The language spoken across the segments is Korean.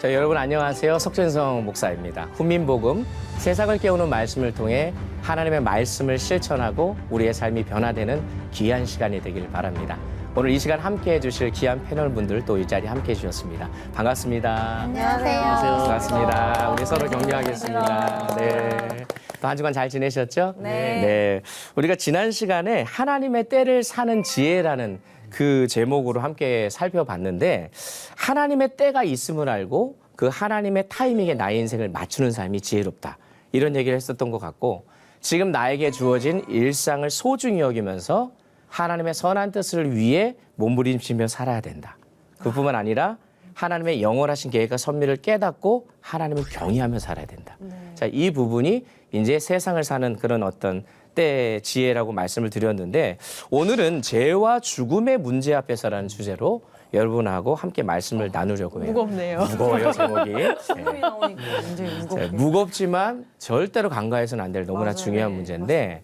자, 여러분 안녕하세요. 석진성 목사입니다. 훈민복음, 세상을 깨우는 말씀을 통해 하나님의 말씀을 실천하고 우리의 삶이 변화되는 귀한 시간이 되길 바랍니다. 오늘 이 시간 함께해 주실 귀한 패널분들 또 이 자리에 함께해 주셨습니다. 반갑습니다. 안녕하세요. 반갑습니다. 우리 서로 격려하겠습니다. 네. 또 한 주간 잘 지내셨죠? 네. 우리가 지난 시간에 하나님의 때를 사는 지혜라는 그 제목으로 함께 살펴봤는데, 하나님의 때가 있음을 알고 그 하나님의 타이밍에 나의 인생을 맞추는 삶이 지혜롭다, 이런 얘기를 했었던 것 같고, 지금 나에게 주어진 일상을 소중히 여기면서 하나님의 선한 뜻을 위해 몸부림치며 살아야 된다. 그뿐만 아니라 하나님의 영원하신 계획과 섭리를 깨닫고 하나님을 경외하며 살아야 된다. 자, 이 부분이 이제 세상을 사는 그런 어떤 때 지혜라고 말씀을 드렸는데, 오늘은 죄와 죽음의 문제 앞에서라는 주제로 여러분하고 함께 말씀을 나누려고 해요. 무겁네요. 무거워요, 제목이. 죽음이 나오니까 굉장히 무겁게. 무겁지만 절대로 간과해서는 안 될 너무나 맞아요. 중요한 네, 문제인데,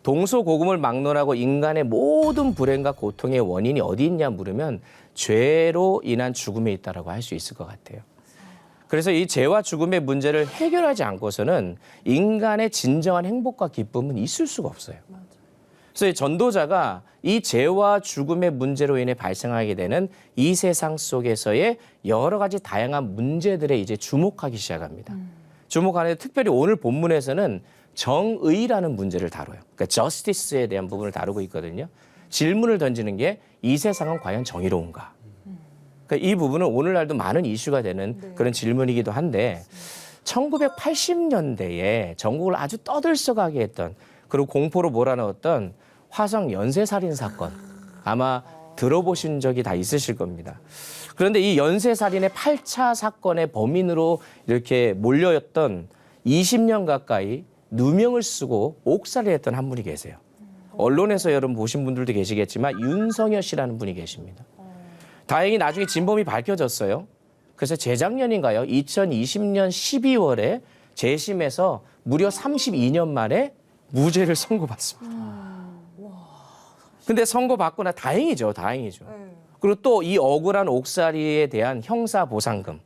동서고금을 막론하고 인간의 모든 불행과 고통의 원인이 어디 있냐 물으면 죄로 인한 죽음에 있다라고 할 수 있을 것 같아요. 그래서 이 죄와 죽음의 문제를 해결하지 않고서는 인간의 진정한 행복과 기쁨은 있을 수가 없어요. 그래서 이 전도자가 이 죄와 죽음의 문제로 인해 발생하게 되는 이 세상 속에서의 여러 가지 다양한 문제들에 이제 주목하기 시작합니다. 주목하는데 특별히 오늘 본문에서는 정의라는 문제를 다뤄요. 그러니까 저스티스에 대한 부분을 다루고 있거든요. 질문을 던지는 게 이 세상은 과연 정의로운가? 그러니까 이 부분은 오늘날도 많은 이슈가 되는 그런 질문이기도 한데, 1980년대에 전국을 아주 떠들썩하게 했던, 그리고 공포로 몰아넣었던 화성 연쇄살인 사건, 아마 들어보신 적이 다 있으실 겁니다. 그런데 이 연쇄살인의 8차 사건의 범인으로 이렇게 몰려였던 20년 가까이 누명을 쓰고 옥살이를 했던 한 분이 계세요. 언론에서 여러분 보신 분들도 계시겠지만 윤성여 씨라는 분이 계십니다. 다행히 나중에 진범이 밝혀졌어요. 그래서 재작년인가요? 2020년 12월에 재심에서 무려 32년 만에 무죄를 선고받습니다. 근데 선고받고 나 다행이죠. 그리고 또 이 억울한 옥살이에 대한 형사보상금,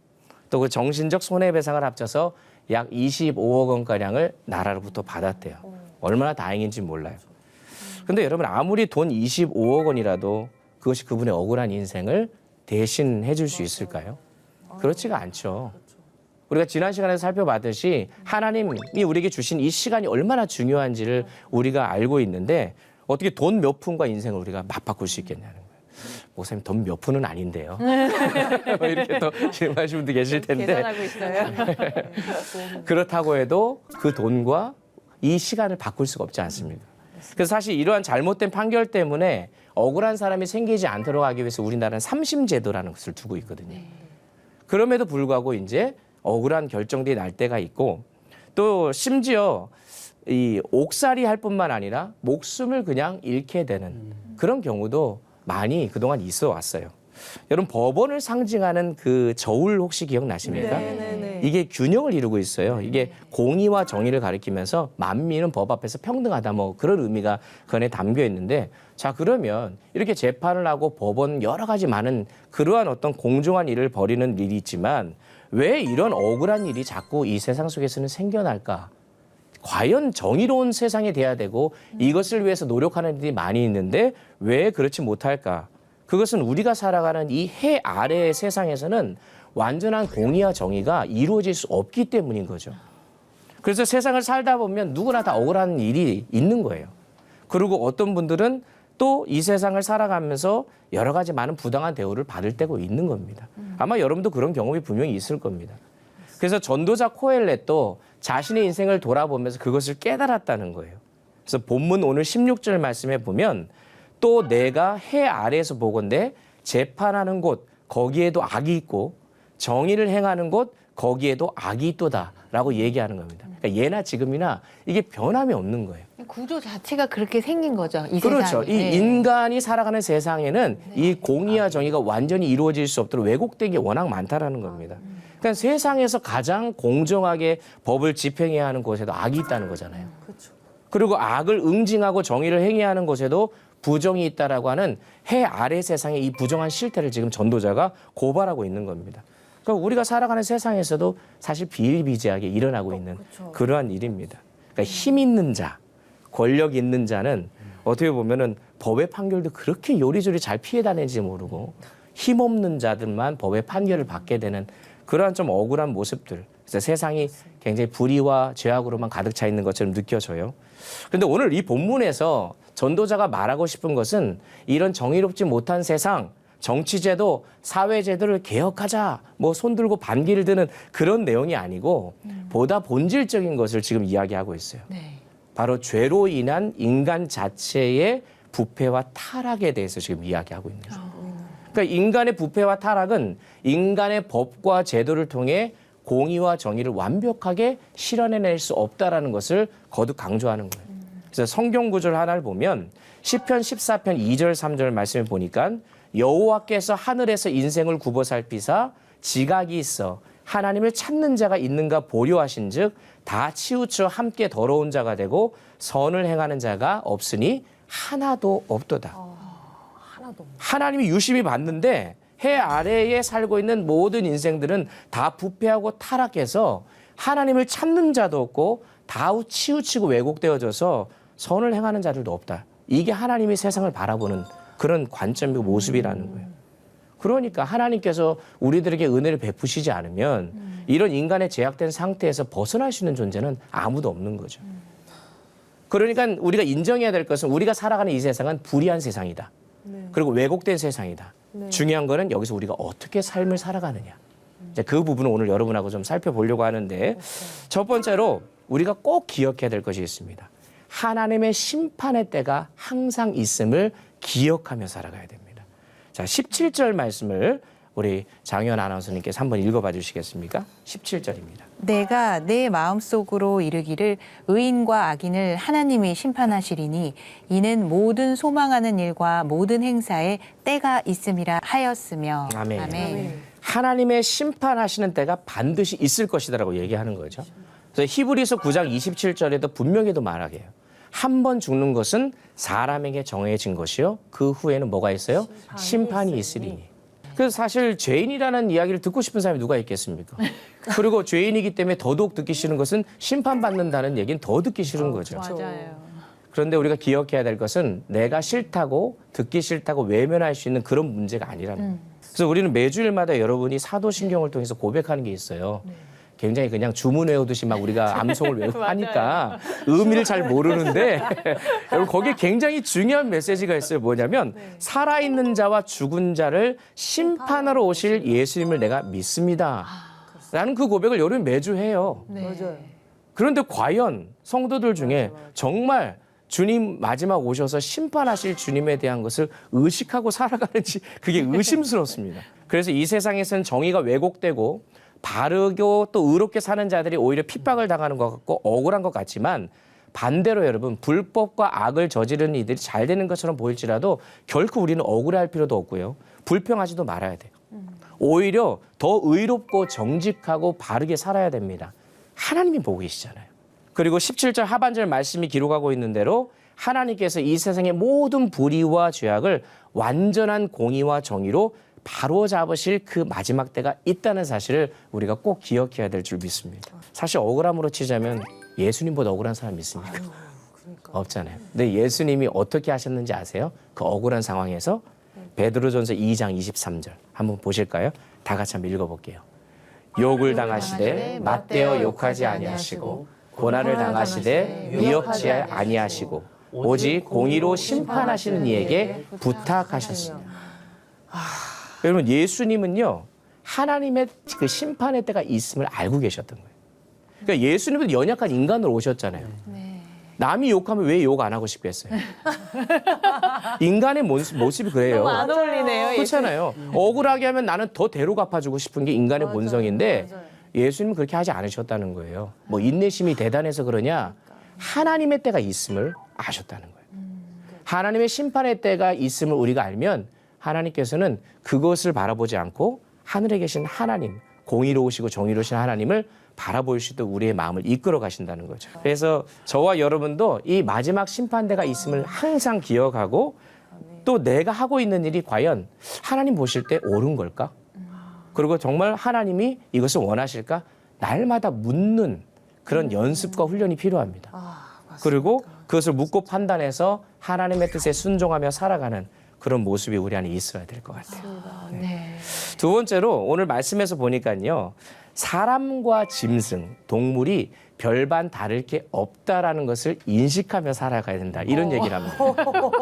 또 그 정신적 손해배상을 합쳐서 약 25억 원가량을 나라로부터 받았대요. 얼마나 다행인지 몰라요. 근데 여러분, 아무리 돈 25억 원이라도 그것이 그분의 억울한 인생을 대신해 줄 수 있을까요? 그렇지가 않죠. 우리가 지난 시간에 살펴봤듯이 하나님이 우리에게 주신 이 시간이 얼마나 중요한지를 우리가 알고 있는데, 어떻게 돈 몇 푼과 인생을 우리가 맞바꿀 수 있겠냐는 거예요. 목사님, 돈 몇 푼은 아닌데요. 이렇게 또 질문하시는 분도 계실 텐데. 계산하고 있어요. 그렇다고 해도 그 돈과 이 시간을 바꿀 수가 없지 않습니다. 그래서 사실 이러한 잘못된 판결 때문에 억울한 사람이 생기지 않도록 하기 위해서 우리나라는 삼심제도라는 것을 두고 있거든요. 그럼에도 불구하고 이제 억울한 결정들이 날 때가 있고, 또 심지어 이 옥살이 할 뿐만 아니라 목숨을 그냥 잃게 되는 그런 경우도 많이 그동안 있어 왔어요. 여러분, 법원을 상징하는 그 저울 혹시 기억나십니까? 네네네. 이게 균형을 이루고 있어요. 이게 공의와 정의를 가리키면서 만민은 법 앞에서 평등하다, 뭐 그런 의미가 그 안에 담겨 있는데, 자, 그러면 이렇게 재판을 하고 법원 여러 가지 많은 그러한 어떤 공정한 일을 벌이는 일이 있지만 왜 이런 억울한 일이 자꾸 이 세상 속에서는 생겨날까? 과연 정의로운 세상이 돼야 되고 이것을 위해서 노력하는 일이 많이 있는데 왜 그렇지 못할까? 그것은 우리가 살아가는 이 해 아래의 세상에서는 완전한 공의와 정의가 이루어질 수 없기 때문인 거죠. 그래서 세상을 살다 보면 누구나 다 억울한 일이 있는 거예요. 그리고 어떤 분들은 또 이 세상을 살아가면서 여러 가지 많은 부당한 대우를 받을 때가 있는 겁니다. 아마 여러분도 그런 경험이 분명히 있을 겁니다. 그래서 전도자 코엘렛도 자신의 인생을 돌아보면서 그것을 깨달았다는 거예요. 그래서 본문 오늘 16절 말씀에 보면, 또 내가 해 아래에서 보건대 재판하는 곳 거기에도 악이 있고 정의를 행하는 곳 거기에도 악이 있도다라고 얘기하는 겁니다. 그러니까 예나 지금이나 이게 변함이 없는 거예요. 구조 자체가 그렇게 생긴 거죠. 이 그렇죠. 세상에. 이 인간이 살아가는 세상에는 이 공의와 정의가 완전히 이루어질 수 없도록 왜곡된 게 워낙 많다라는 겁니다. 그러니까 세상에서 가장 공정하게 법을 집행해야 하는 곳에도 악이 있다는 거잖아요. 그리고 악을 응징하고 정의를 행해야 하는 곳에도 부정이 있다라고 하는 해 아래 세상의 이 부정한 실태를 지금 전도자가 고발하고 있는 겁니다. 그러니까 우리가 살아가는 세상에서도 사실 비일비재하게 일어나고 있는 그러한 일입니다. 그러니까 힘 있는 자, 권력 있는 자는 어떻게 보면은 법의 판결도 그렇게 요리조리 잘 피해 다니는지 모르고 힘 없는 자들만 법의 판결을 받게 되는 그러한 좀 억울한 모습들. 그래서 세상이 굉장히 불의와 죄악으로만 가득 차 있는 것처럼 느껴져요. 그런데 오늘 이 본문에서 전도자가 말하고 싶은 것은 이런 정의롭지 못한 세상, 정치제도, 사회제도를 개혁하자, 뭐 손들고 반기를 드는 그런 내용이 아니고 보다 본질적인 것을 지금 이야기하고 있어요. 네. 바로 죄로 인한 인간 자체의 부패와 타락에 대해서 지금 이야기하고 있는 거죠. 그러니까 인간의 부패와 타락은 인간의 법과 제도를 통해 공의와 정의를 완벽하게 실현해낼 수 없다라는 것을 거듭 강조하는 거예요. 그래서 성경 구절 하나를 보면 시편 14편 2절 3절 말씀을 보니까 여호와께서 하늘에서 인생을 굽어 살피사 지각이 있어 하나님을 찾는 자가 있는가 보려 하신즉 다 치우쳐 함께 더러운 자가 되고 선을 행하는 자가 없으니 하나도 없도다. 하나도. 하나님이 유심히 봤는데 해 아래에 살고 있는 모든 인생들은 다 부패하고 타락해서 하나님을 찾는 자도 없고 다 치우치고 왜곡되어져서 선을 행하는 자들도 없다. 이게 하나님이 세상을 바라보는 그런 관점이고 모습이라는 거예요. 그러니까 하나님께서 우리들에게 은혜를 베푸시지 않으면 이런 인간의 제약된 상태에서 벗어날 수 있는 존재는 아무도 없는 거죠. 그러니까 우리가 인정해야 될 것은 우리가 살아가는 이 세상은 불의한 세상이다. 그리고 왜곡된 세상이다. 중요한 거는 여기서 우리가 어떻게 삶을 살아가느냐. 이제 그 부분을 오늘 여러분하고 좀 살펴보려고 하는데 첫 번째로 우리가 꼭 기억해야 될 것이 있습니다. 하나님의 심판의 때가 항상 있음을 기억하며 살아가야 됩니다. 자, 17절 말씀을 우리 장현 아나운서님께서 한번 읽어봐 주시겠습니까? 17절입니다. 내가 내 마음속으로 이르기를 의인과 악인을 하나님이 심판하시리니 이는 모든 소망하는 일과 모든 행사에 때가 있음이라 하였으며. 아멘. 하나님의 심판하시는 때가 반드시 있을 것이다라고 얘기하는 거죠. 그래서 히브리서 9장 27절에도 분명히도 말하게요. 한 번 죽는 것은 사람에게 정해진 것이요. 그 후에는 뭐가 있어요? 심판이 있으리니. 그래서 사실 죄인이라는 이야기를 듣고 싶은 사람이 누가 있겠습니까? 그리고 죄인이기 때문에 더더욱 듣기 싫은 것은 심판받는다는 얘기는 더 듣기 싫은 거죠. 맞아요. 그런데 우리가 기억해야 될 것은 내가 싫다고 듣기 싫다고 외면할 수 있는 그런 문제가 아니라는 거예요. 그래서 우리는 매주일마다 여러분이 사도신경을 통해서 고백하는 게 있어요. 굉장히 그냥 주문 외우듯이 막 우리가 암송을 외우고 하니까 의미를 잘 모르는데 여러분 거기에 굉장히 중요한 메시지가 있어요. 뭐냐면 살아있는 자와 죽은 자를 심판하러 오실 예수님을 내가 믿습니다. 라는 그 고백을 여러분 매주 해요. 맞아요. 그런데 과연 성도들 중에 정말 주님 마지막 오셔서 심판하실 주님에 대한 것을 의식하고 살아가는지 그게 의심스럽습니다. 그래서 이 세상에서는 정의가 왜곡되고 바르고 또 의롭게 사는 자들이 오히려 핍박을 당하는 것 같고 억울한 것 같지만 반대로 여러분 불법과 악을 저지르는 이들이 잘 되는 것처럼 보일지라도 결코 우리는 억울해할 필요도 없고요. 불평하지도 말아야 돼요. 오히려 더 의롭고 정직하고 바르게 살아야 됩니다. 하나님이 보고 계시잖아요. 그리고 17절 하반절 말씀이 기록하고 있는 대로 하나님께서 이 세상의 모든 불의와 죄악을 완전한 공의와 정의로 바로잡으실 그 마지막 때가 있다는 사실을 우리가 꼭 기억해야 될 줄 믿습니다. 사실 억울함으로 치자면 예수님보다 억울한 사람 있습니까? 없잖아요. 근데 예수님이 어떻게 하셨는지 아세요? 그 억울한 상황에서 베드로전서 2장 23절 한번 보실까요? 다 같이 한번 읽어볼게요. 욕을 당하시되 맞대어 욕하지 아니하시고 고난을 당하시되 위협치 아니하시고 오직 공의로 심판하시는 이에게 부탁하셨습니다. 여러분 예수님은요 하나님의 그 심판의 때가 있음을 알고 계셨던 거예요. 그러니까 예수님은 연약한 인간으로 오셨잖아요. 남이 욕하면 왜 욕 안 하고 싶겠어요? 인간의 모습이 그래요. 안 어울리네요. 그렇잖아요. 억울하게 하면 나는 더 대로 갚아주고 싶은 게 인간의 본성인데 예수님은 그렇게 하지 않으셨다는 거예요. 뭐 인내심이 대단해서 그러냐? 하나님의 때가 있음을 아셨다는 거예요. 하나님의 심판의 때가 있음을 우리가 알면 하나님께서는 그것을 바라보지 않고 하늘에 계신 하나님, 공의로우시고 정의로우신 하나님을 바라볼 수 있도록 우리의 마음을 이끌어 가신다는 거죠. 그래서 저와 여러분도 이 마지막 심판대가 있음을 항상 기억하고 또 내가 하고 있는 일이 과연 하나님 보실 때 옳은 걸까? 그리고 정말 하나님이 이것을 원하실까? 날마다 묻는 그런 연습과 훈련이 필요합니다. 그리고 그것을 묻고 판단해서 하나님의 뜻에 순종하며 살아가는 그런 모습이 우리 안에 있어야 될 것 같아요. 네. 두 번째로 오늘 말씀에서 보니까요. 사람과 짐승, 동물이 별반 다를 게 없다라는 것을 인식하며 살아가야 된다. 이런 얘기를 합니다.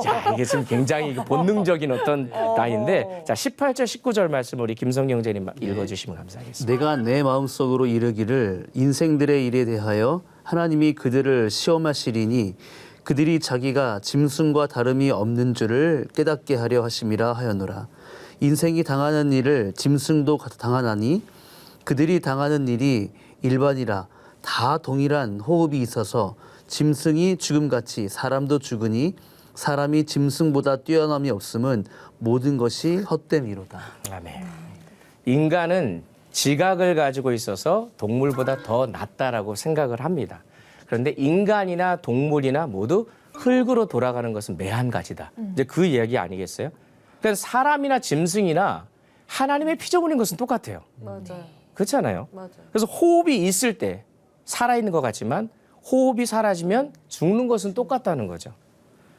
자, 이게 지금 굉장히 본능적인 어떤 라인인데 자, 18절, 19절 말씀 우리 김성경 형제님 읽어주시면 감사하겠습니다. 내가 내 마음속으로 이르기를 인생들의 일에 대하여 하나님이 그들을 시험하시리니 그들이 자기가 짐승과 다름이 없는 줄을 깨닫게 하려 하심이라 하였노라. 인생이 당하는 일을 짐승도 당하나니 그들이 당하는 일이 일반이라 다 동일한 호흡이 있어서 짐승이 죽음같이 사람도 죽으니 사람이 짐승보다 뛰어남이 없음은 모든 것이 헛됨이로다. 아멘. 인간은 지각을 가지고 있어서 동물보다 더 낫다라고 생각을 합니다. 그런데 인간이나 동물이나 모두 흙으로 돌아가는 것은 매한 가지다. 이제 그 이야기 아니겠어요? 그러니까 사람이나 짐승이나 하나님의 피조물인 것은 똑같아요. 맞아요. 그렇잖아요. 맞아요. 그래서 호흡이 있을 때 살아있는 것 같지만 호흡이 사라지면 죽는 것은 똑같다는 거죠.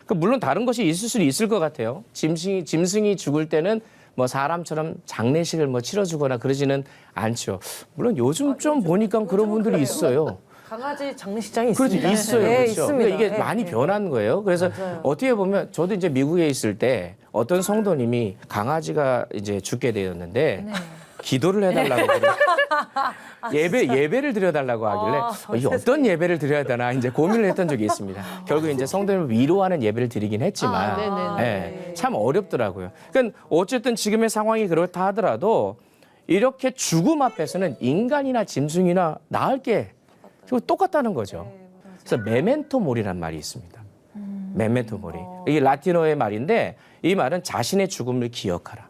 그러니까 물론 다른 것이 있을 수는 있을 것 같아요. 짐승이 죽을 때는 뭐 사람처럼 장례식을 뭐 치러주거나 그러지는 않죠. 물론 요즘 좀 보니까 그런 분들이 있어요. 강아지 장례식장이 그렇죠. 있습니다. 있어요. 네, 그렇죠. 있습니다. 그러니까 이게 네, 많이 네. 변한 거예요. 그래서 맞아요. 어떻게 보면 저도 이제 미국에 있을 때 어떤 성도님이 강아지가 이제 죽게 되었는데 기도를 해달라고 예배를 드려달라고 하길래 이게 어떤 예배를 드려야 되나 이제 고민을 했던 적이 있습니다. 결국 이제 성도님을 위로하는 예배를 드리긴 했지만 예, 참 어렵더라고요. 그러니까 어쨌든 지금의 상황이 그렇다 하더라도 이렇게 죽음 앞에서는 인간이나 짐승이나 나을 게 똑같다는 거죠. 그래서 메멘토 모리란 말이 있습니다. 메멘토 모리. 이게 라틴어의 말인데 이 말은 자신의 죽음을 기억하라.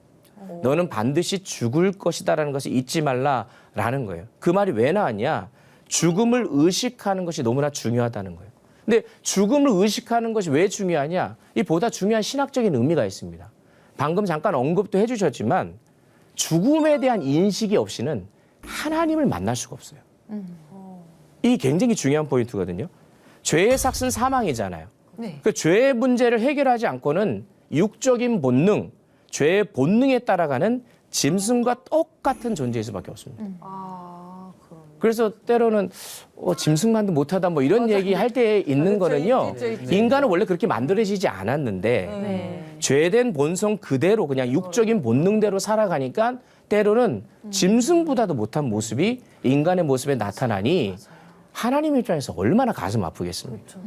너는 반드시 죽을 것이다라는 것을 잊지 말라라는 거예요. 그 말이 왜 나왔냐? 죽음을 의식하는 것이 너무나 중요하다는 거예요. 근데 죽음을 의식하는 것이 왜 중요하냐? 이 보다 중요한 신학적인 의미가 있습니다. 방금 잠깐 언급도 해주셨지만 죽음에 대한 인식이 없이는 하나님을 만날 수가 없어요. 이 굉장히 중요한 포인트거든요. 죄의 삭은 사망이잖아요. 네. 그 죄의 문제를 해결하지 않고는 육적인 본능, 죄의 본능에 따라가는 짐승과 똑같은 존재일 수밖에 없습니다. 그럼. 그래서 때로는 짐승만도 못하다 뭐 이런 얘기 할 때 있는 거는요. 있죠. 인간은 원래 그렇게 만들어지지 않았는데 네. 죄된 본성 그대로 그냥 육적인 본능대로 살아가니까 때로는 짐승보다도 못한 모습이 인간의 모습에 나타나니 하나님 입장에서 얼마나 가슴 아프겠습니까?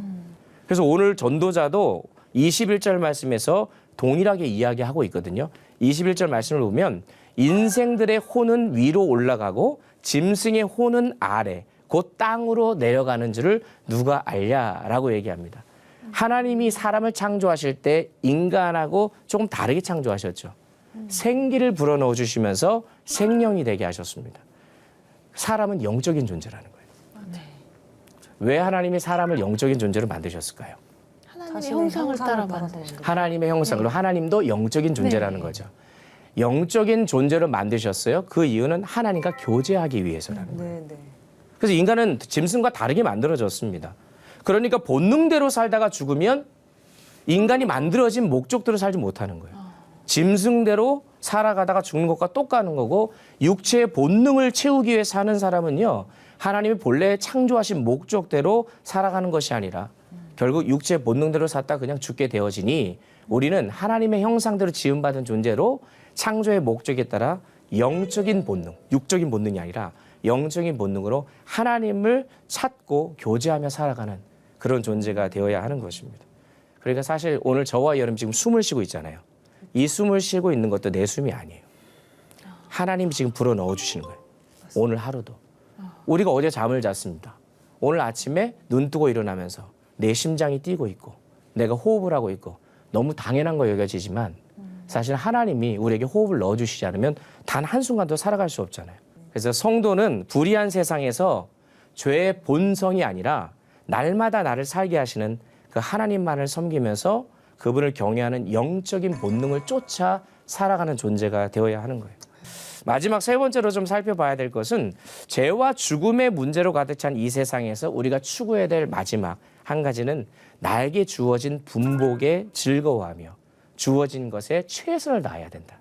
그래서 오늘 전도자도 21절 말씀에서 동일하게 이야기하고 있거든요. 21절 말씀을 보면 인생들의 혼은 위로 올라가고 짐승의 혼은 아래 곧 땅으로 내려가는 줄을 누가 알냐라고 얘기합니다. 하나님이 사람을 창조하실 때 인간하고 조금 다르게 창조하셨죠. 생기를 불어넣어 주시면서 생명이 되게 하셨습니다. 사람은 영적인 존재라는 거예요. 왜 하나님이 사람을 영적인 존재로 만드셨을까요? 하나님의 형상을 따라 만드신 하나님의 형상으로 하나님도 영적인 존재라는 거죠. 영적인 존재로 만드셨어요. 그 이유는 하나님과 교제하기 위해서라는 거예요. 네, 네. 그래서 인간은 짐승과 다르게 만들어졌습니다. 그러니까 본능대로 살다가 죽으면 인간이 만들어진 목적대로 살지 못하는 거예요. 짐승대로 살아가다가 죽는 것과 똑같은 거고 육체의 본능을 채우기 위해 사는 사람은요. 하나님이 본래 창조하신 목적대로 살아가는 것이 아니라 결국 육체의 본능대로 살다 그냥 죽게 되어지니 우리는 하나님의 형상대로 지음받은 존재로 창조의 목적에 따라 영적인 본능, 육적인 본능이 아니라 영적인 본능으로 하나님을 찾고 교제하며 살아가는 그런 존재가 되어야 하는 것입니다. 그러니까 사실 오늘 저와 여러분 지금 숨을 쉬고 있잖아요. 이 숨을 쉬고 있는 것도 내 숨이 아니에요. 하나님이 지금 불어넣어 주시는 거예요. 오늘 하루도. 우리가 어제 잠을 잤습니다. 오늘 아침에 눈 뜨고 일어나면서 내 심장이 뛰고 있고 내가 호흡을 하고 있고 너무 당연한 거 여겨지지만 사실 하나님이 우리에게 호흡을 넣어주시지 않으면 단 한순간도 살아갈 수 없잖아요. 그래서 성도는 불의한 세상에서 죄의 본성이 아니라 날마다 나를 살게 하시는 그 하나님만을 섬기면서 그분을 경외하는 영적인 본능을 쫓아 살아가는 존재가 되어야 하는 거예요. 마지막 세 번째로 좀 살펴봐야 될 것은 죄와 죽음의 문제로 가득 찬 이 세상에서 우리가 추구해야 될 마지막 한 가지는 나에게 주어진 분복에 즐거워하며 주어진 것에 최선을 다해야 된다.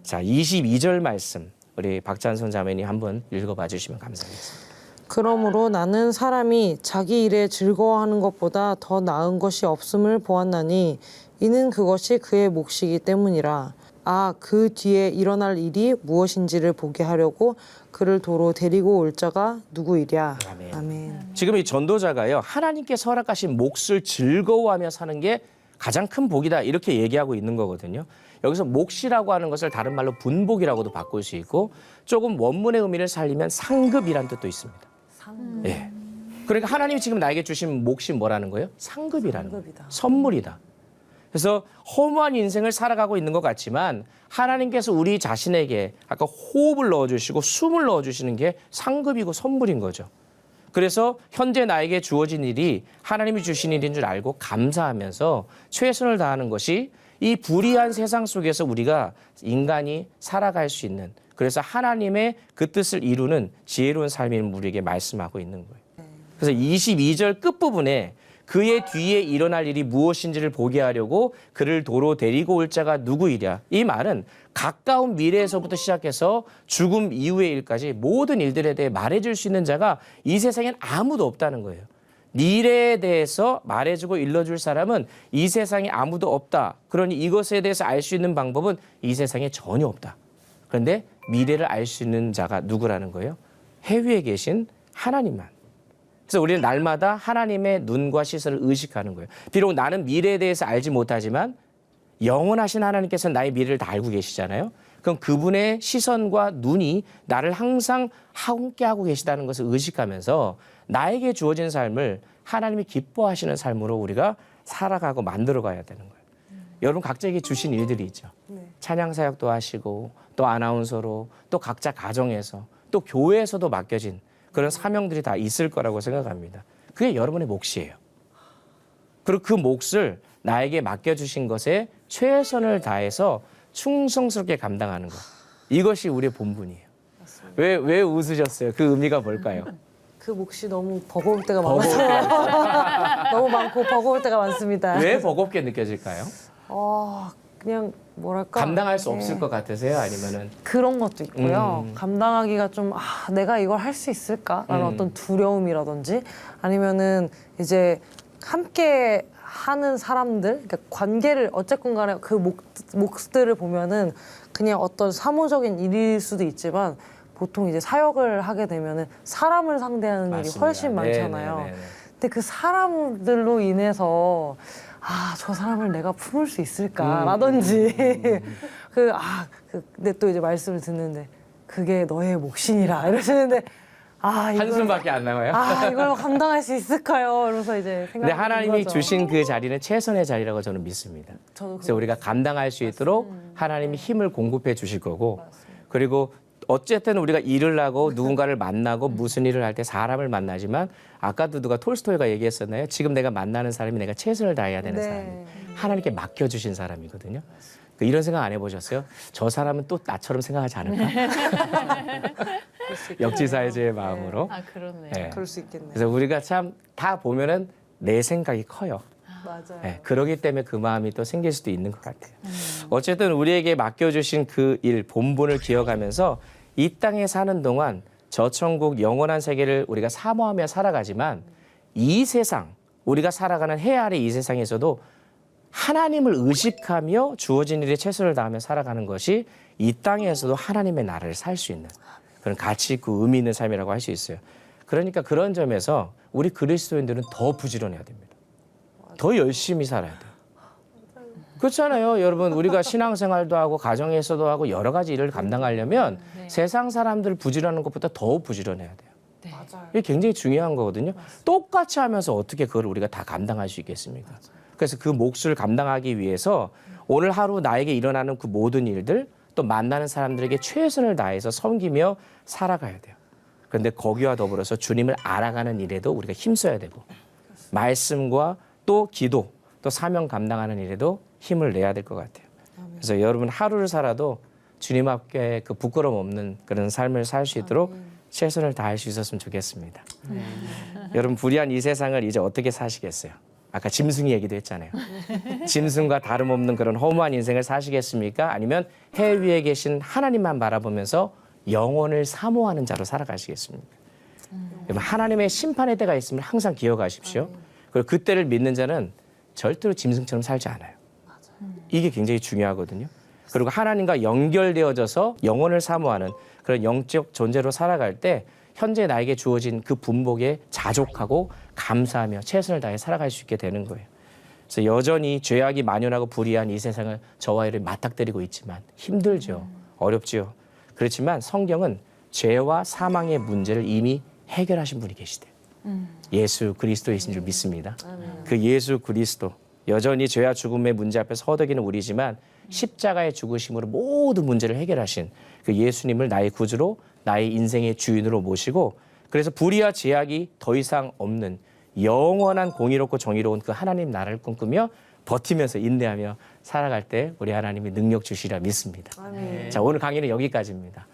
자, 22절 말씀 우리 박찬선 자매님 한번 읽어봐 주시면 감사하겠습니다. 그러므로 나는 사람이 자기 일에 즐거워하는 것보다 더 나은 것이 없음을 보았나니 이는 그것이 그의 몫이기 때문이라. 아, 그 뒤에 일어날 일이 무엇인지를 보게 하려고 그를 도로 데리고 올 자가 누구이랴. 아멘. 아멘. 지금 이 전도자가요, 하나님께서 허락하신 몫을 즐거워하며 사는 게 가장 큰 복이다 이렇게 얘기하고 있는 거거든요. 여기서 몫이라고 하는 것을 다른 말로 분복이라고도 바꿀 수 있고 조금 원문의 의미를 살리면 상급이란 뜻도 있습니다. 상급. 예. 그러니까 하나님이 지금 나에게 주신 몫이 뭐라는 거예요? 상급이라는 거예요. 상급이다. 선물이다. 그래서 허무한 인생을 살아가고 있는 것 같지만 하나님께서 우리 자신에게 아까 호흡을 넣어주시고 숨을 넣어주시는 게 상급이고 선물인 거죠. 그래서 현재 나에게 주어진 일이 하나님이 주신 일인 줄 알고 감사하면서 최선을 다하는 것이 이 불의한 세상 속에서 우리가 인간이 살아갈 수 있는, 그래서 하나님의 그 뜻을 이루는 지혜로운 삶을 우리에게 말씀하고 있는 거예요. 그래서 22절 끝부분에 그의 뒤에 일어날 일이 무엇인지를 보게 하려고 그를 도로 데리고 올 자가 누구이랴. 이 말은 가까운 미래에서부터 시작해서 죽음 이후의 일까지 모든 일들에 대해 말해줄 수 있는 자가 이 세상엔 아무도 없다는 거예요. 미래에 대해서 말해주고 일러줄 사람은 이 세상에 아무도 없다. 그러니 이것에 대해서 알 수 있는 방법은 이 세상에 전혀 없다. 그런데 미래를 알 수 있는 자가 누구라는 거예요? 해위에 계신 하나님만. 그래서 우리는 날마다 하나님의 눈과 시선을 의식하는 거예요. 비록 나는 미래에 대해서 알지 못하지만 영원하신 하나님께서는 나의 미래를 다 알고 계시잖아요. 그럼 그분의 시선과 눈이 나를 항상 함께하고 계시다는 것을 의식하면서 나에게 주어진 삶을 하나님이 기뻐하시는 삶으로 우리가 살아가고 만들어가야 되는 거예요. 여러분 각자에게 주신 일들이 있죠. 찬양 사역도 하시고 또 아나운서로 또 각자 가정에서 또 교회에서도 맡겨진 그런 사명들이 다 있을 거라고 생각합니다. 그게 여러분의 몫이에요. 그리고 그 몫을 나에게 맡겨주신 것에 최선을 다해서 충성스럽게 감당하는 것. 이것이 우리의 본분이에요. 왜 웃으셨어요? 그 의미가 뭘까요? 그 몫이 너무 버거울 때가 많아서 너무 많고 버거울 때가 많습니다. 왜 버겁게 느껴질까요? 그냥 뭐랄까 감당할 수 네. 없을 것 같으세요? 아니면은 그런 것도 있고요. 감당하기가 좀 내가 이걸 할 수 있을까라는 어떤 두려움이라든지 아니면은 이제 함께 하는 사람들, 그러니까 관계를 어쨌건 간에 그 몫들을 보면은 그냥 어떤 사무적인 일일 수도 있지만 보통 이제 사역을 하게 되면은 사람을 상대하는 일이 맞습니다. 훨씬 많잖아요. 네네네네. 근데 그 사람들로 인해서 저 사람을 내가 품을 수 있을까라든지 근데 또 이제 말씀을 듣는데 그게 너의 몫이니라 이러시는데 한숨밖에 안 나와요. 이걸 감당할 수 있을까요? 이러면서 이제 근데 생각하는 하나님이 거죠. 주신 그 자리는 최선의 자리라고 저는 믿습니다. 저도 그래서 우리가 감당할 수 있도록 하나님이 힘을 공급해 주실 거고, 그리고 어쨌든 우리가 일을 하고 누군가를 만나고 무슨 일을 할 때 사람을 만나지만 아까도 누가 톨스토이가 얘기했었나요? 지금 내가 만나는 사람이 내가 최선을 다해야 되는 네. 사람이 하나님께 맡겨주신 사람이거든요. 이런 생각 안 해보셨어요? 저 사람은 또 나처럼 생각하지 않을까? 역지사지의 마음으로. 그렇네요. 네. 그럴 수 있겠네요. 그래서 우리가 참 다 보면은 내 생각이 커요. 맞아요. 네, 그러기 때문에 그 마음이 또 생길 수도 있는 것 같아요. 어쨌든 우리에게 맡겨주신 그 일, 본분을 기억하면서 이 땅에 사는 동안 저 천국 영원한 세계를 우리가 사모하며 살아가지만 이 세상, 우리가 살아가는 해 아래 이 세상에서도 하나님을 의식하며 주어진 일에 최선을 다하며 살아가는 것이 이 땅에서도 하나님의 나라를 살 수 있는 그런 가치 있고 의미 있는 삶이라고 할 수 있어요. 그러니까 그런 점에서 우리 그리스도인들은 더 부지런해야 됩니다. 더 열심히 살아야 돼요. 그렇잖아요. 여러분 우리가 신앙생활도 하고 가정에서도 하고 여러 가지 일을 감당하려면 세상 사람들 부지런한 것보다 더 부지런해야 돼요. 맞아요. 이게 굉장히 중요한 거거든요. 똑같이 하면서 어떻게 그걸 우리가 다 감당할 수 있겠습니까? 그래서 그 몫을 감당하기 위해서 오늘 하루 나에게 일어나는 그 모든 일들 또 만나는 사람들에게 최선을 다해서 섬기며 살아가야 돼요. 그런데 거기와 더불어서 주님을 알아가는 일에도 우리가 힘써야 되고 말씀과 또 기도 또 사명 감당하는 일에도 힘을 내야 될 것 같아요. 그래서 여러분 하루를 살아도 주님 앞에 그 부끄러움 없는 그런 삶을 살 수 있도록 최선을 다할 수 있었으면 좋겠습니다. 여러분 불의한 이 세상을 이제 어떻게 사시겠어요? 아까 짐승이 얘기도 했잖아요. 짐승과 다름없는 그런 허무한 인생을 사시겠습니까? 아니면 해 위에 계신 하나님만 바라보면서 영혼을 사모하는 자로 살아가시겠습니까? 여러분 하나님의 심판의 때가 있음을 항상 기억하십시오. 그리고 그때를 믿는 자는 절대로 짐승처럼 살지 않아요. 이게 굉장히 중요하거든요. 그리고 하나님과 연결되어져서 영혼을 사모하는 그런 영적 존재로 살아갈 때 현재 나에게 주어진 그 분복에 자족하고 감사하며 최선을 다해 살아갈 수 있게 되는 거예요. 그래서 여전히 죄악이 만연하고 불의한 이 세상을 저와 이를 맞닥뜨리고 있지만 힘들죠. 어렵죠. 그렇지만 성경은 죄와 사망의 문제를 이미 해결하신 분이 계시대요. 예수 그리스도이신 줄 믿습니다. 그 예수 그리스도 여전히 죄와 죽음의 문제 앞에서 허덕이는 우리지만 십자가의 죽으심으로 모든 문제를 해결하신 그 예수님을 나의 구주로 나의 인생의 주인으로 모시고 그래서 불의와 제약이 더 이상 없는 영원한 공의롭고 정의로운 그 하나님 나라를 꿈꾸며 버티면서 인내하며 살아갈 때 우리 하나님이 능력 주시리라 믿습니다. 자, 오늘 강의는 여기까지입니다.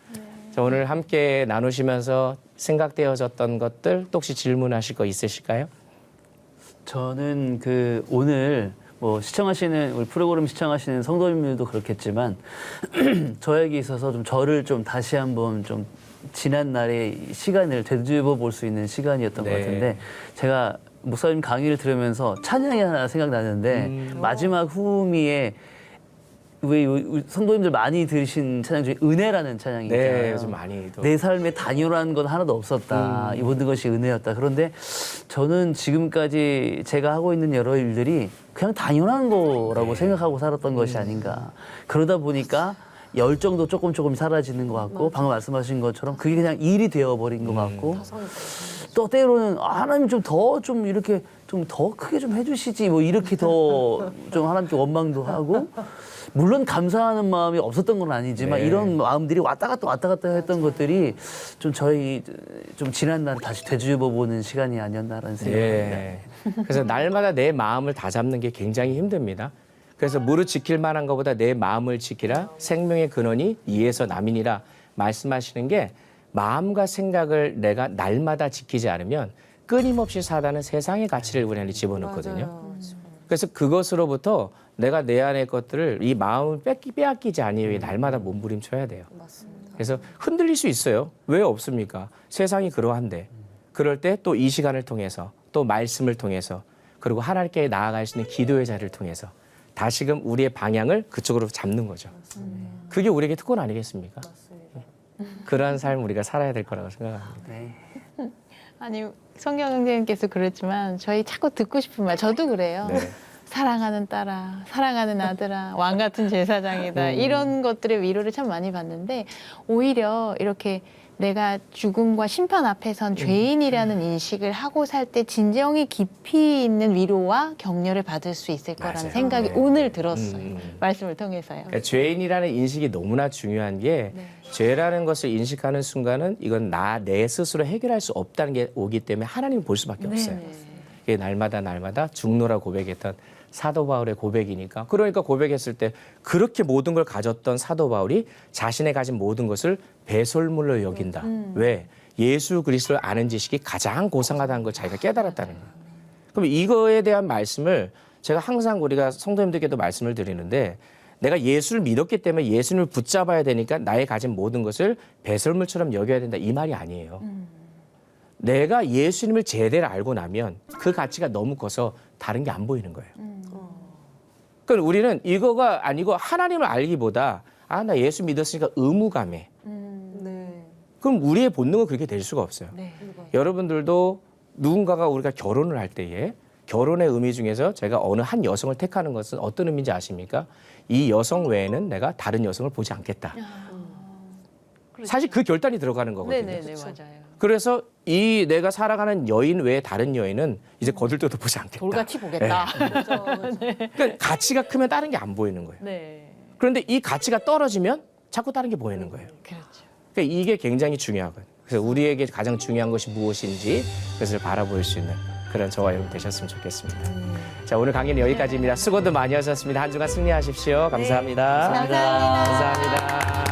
자, 오늘 함께 나누시면서 생각되어졌던 것들 또 혹시 질문하실 거 있으실까요? 저는 그 오늘 뭐 시청하시는 우리 프로그램 시청하시는 성도님들도 그렇겠지만 저에게 있어서 좀 저를 좀 다시 한번 좀 지난 날의 시간을 되짚어 볼 수 있는 시간이었던 것 같은데 제가 목사님 강의를 들으면서 찬양이 하나 생각나는데 마지막 후미에 왜 성도님들 많이 들으신 찬양 중에 은혜라는 찬양이 있잖아요. 네, 요즘 많이 내 삶에 단연한 건 하나도 없었다. 이 모든 것이 은혜였다. 그런데 저는 지금까지 제가 하고 있는 여러 일들이 그냥 당연한 거라고 생각하고 살았던 것이 아닌가. 그러다 보니까 열정도 조금 사라지는 것 같고 방금 말씀하신 것처럼 그게 그냥 일이 되어버린 것 같고 또 때로는 하나님 좀 이렇게 좀 더 크게 좀 해주시지 뭐 이렇게 더 좀 하나님께 원망도 하고 물론 감사하는 마음이 없었던 건 아니지만 이런 마음들이 왔다 갔다 했던 것들이 좀 저희 좀 지난 날 다시 되짚어보는 시간이 아니었나라는 생각입니다. 그래서 날마다 내 마음을 다잡는 게 굉장히 힘듭니다. 그래서 무릇 지킬 만한 것보다 내 마음을 지키라 생명의 근원이 이에서 남이니라 말씀하시는 게 마음과 생각을 내가 날마다 지키지 않으면 끊임없이 사단은 세상의 가치를 우리 안에 집어넣거든요. 그래서 그것으로부터 내가 내 안의 것들을 이 마음을 빼앗기지 아니하여 날마다 몸부림쳐야 돼요. 그래서 흔들릴 수 있어요. 왜 없습니까? 세상이 그러한데 그럴 때 또 이 시간을 통해서 또 말씀을 통해서 그리고 하나님께 나아갈 수 있는 기도의 자리를 통해서 다시금 우리의 방향을 그쪽으로 잡는 거죠. 그게 우리에게 특권 아니겠습니까? 그러한 삶을 우리가 살아야 될 거라고 생각합니다. 네. 아니 성경 선생님께서 그랬지만 저희 자꾸 듣고 싶은 말 저도 그래요. 네. 사랑하는 딸아, 사랑하는 아들아, 왕 같은 제사장이다. 이런 것들의 위로를 참 많이 받는데 오히려 이렇게 내가 죽음과 심판 앞에선 죄인이라는 인식을 하고 살 때 진정이 깊이 있는 위로와 격려를 받을 수 있을 거라는 맞아요. 생각이 네. 오늘 들었어요. 말씀을 통해서요. 그러니까 죄인이라는 인식이 너무나 중요한 게 죄라는 것을 인식하는 순간은 이건 내 스스로 해결할 수 없다는 게 오기 때문에 하나님을 볼 수밖에 없어요. 이게 날마다 중노라 고백했던 사도 바울의 고백이니까. 그러니까 고백했을 때 그렇게 모든 걸 가졌던 사도 바울이 자신의 가진 모든 것을 배설물로 여긴다. 왜? 예수 그리스도를 아는 지식이 가장 고상하다는 걸 자기가 깨달았다는 거예요. 그럼 이거에 대한 말씀을 제가 항상 우리가 성도님들께도 말씀을 드리는데 내가 예수를 믿었기 때문에 예수님을 붙잡아야 되니까 나의 가진 모든 것을 배설물처럼 여겨야 된다. 이 말이 아니에요. 내가 예수님을 제대로 알고 나면 그 가치가 너무 커서 다른 게 안 보이는 거예요. 그러니까 우리는 이거가 아니고 하나님을 알기보다 나 예수 믿었으니까 의무감에 그럼 우리의 본능은 그렇게 될 수가 없어요. 여러분들도 누군가가 우리가 결혼을 할 때에 결혼의 의미 중에서 제가 어느 한 여성을 택하는 것은 어떤 의미인지 아십니까? 이 여성 외에는 내가 다른 여성을 보지 않겠다. 사실 그 결단이 들어가는 거거든요. 네네네 맞아요. 그래서 이 내가 살아가는 여인 외에 다른 여인은 이제 거들떠도 보지 않겠다. 돌같이 보겠다. 그러니까 가치가 크면 다른 게 안 보이는 거예요. 네, 그런데 이 가치가 떨어지면 자꾸 다른 게 보이는 거예요. 그렇죠. 그러니까 이게 굉장히 중요하거든요. 그래서 우리에게 가장 중요한 것이 무엇인지 그것을 바라볼 수 있는 그런 저와 여러분 되셨으면 좋겠습니다. 자, 오늘 강의는 여기까지입니다. 수고도 많이 하셨습니다. 한 주간 승리하십시오. 감사합니다. 감사합니다. 감사합니다.